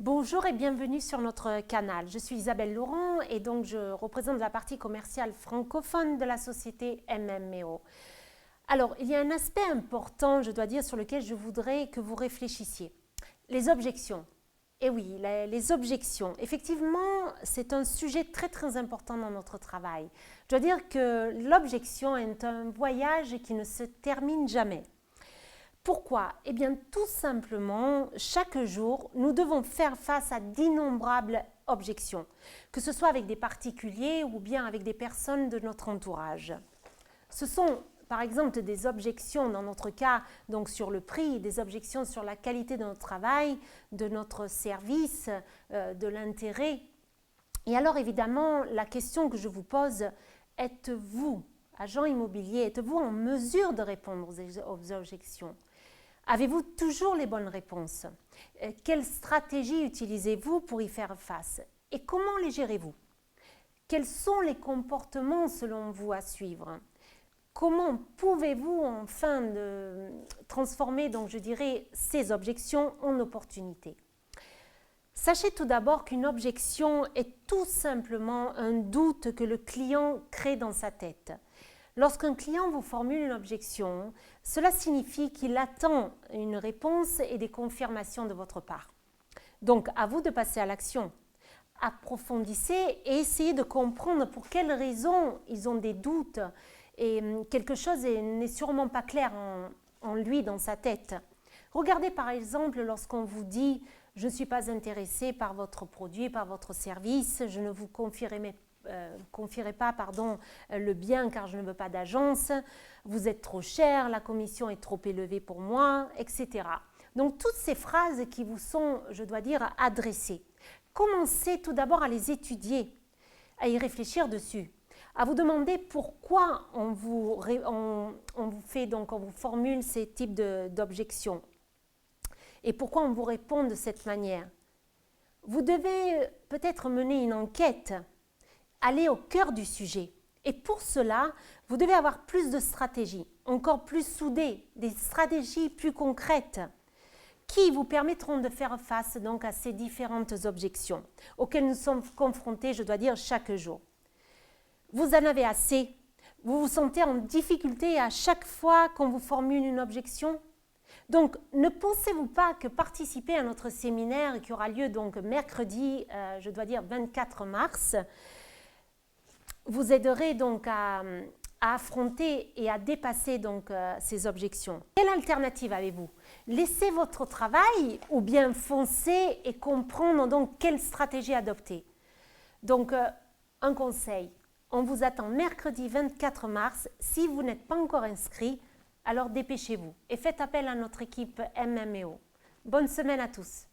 Bonjour et bienvenue sur notre canal. Je suis Isabelle Laurent et donc je représente la partie commerciale francophone de la société MMEO. Alors, il y a un aspect important, je dois dire, sur lequel je voudrais que vous réfléchissiez. Les objections. Eh oui, les objections. Effectivement, c'est un sujet très important dans notre travail. Je dois dire que l'objection est un voyage qui ne se termine jamais. Pourquoi? Eh bien, tout simplement, chaque jour, nous devons faire face à d'innombrables objections, que ce soit avec des particuliers ou bien avec des personnes de notre entourage. Ce sont par exemple des objections dans notre cas donc sur le prix, des objections sur la qualité de notre travail, de notre service, de l'intérêt. Et alors évidemment, la question que je vous pose, êtes-vous, agent immobilier, êtes-vous en mesure de répondre aux objections? Avez-vous toujours les bonnes réponses? Quelle stratégie utilisez-vous pour y faire face? Et comment les gérez-vous? Quels sont les comportements selon vous à suivre? Comment pouvez-vous enfin transformer, donc je dirais, ces objections en opportunités? Sachez tout d'abord qu'une objection est tout simplement un doute que le client crée dans sa tête. Lorsqu'un client vous formule une objection, cela signifie qu'il attend une réponse et des confirmations de votre part. Donc, à vous de passer à l'action. Approfondissez et essayez de comprendre pour quelles raisons ils ont des doutes et quelque chose n'est sûrement pas clair en lui, dans sa tête. Regardez par exemple lorsqu'on vous dit « Je ne suis pas intéressé par votre produit, par votre service, je ne vous confierai pas le bien car je ne veux pas d'agence, vous êtes trop cher, la commission est trop élevée pour moi, etc. » Donc toutes ces phrases qui vous sont, je dois dire, adressées. Commencez tout d'abord à les étudier, à y réfléchir dessus, à vous demander pourquoi on vous formule ces types d'objections et pourquoi on vous répond de cette manière. Vous devez peut-être mener une enquête, aller au cœur du sujet. Et pour cela, vous devez avoir plus de stratégies, encore plus soudées, des stratégies plus concrètes qui vous permettront de faire face donc à ces différentes objections auxquelles nous sommes confrontés, je dois dire, chaque jour. Vous en avez assez? Vous vous sentez en difficulté à chaque fois qu'on vous formule une objection? Donc, ne pensez-vous pas que participer à notre séminaire qui aura lieu donc mercredi, je dois dire 24 mars, vous aiderait donc à affronter et à dépasser donc ces objections. Quelle alternative avez-vous? Laissez votre travail ou bien foncez et comprendre donc quelle stratégie adopter. Donc, un conseil, on vous attend mercredi 24 mars. Si vous n'êtes pas encore inscrit, alors dépêchez-vous et faites appel à notre équipe MMEO. Bonne semaine à tous.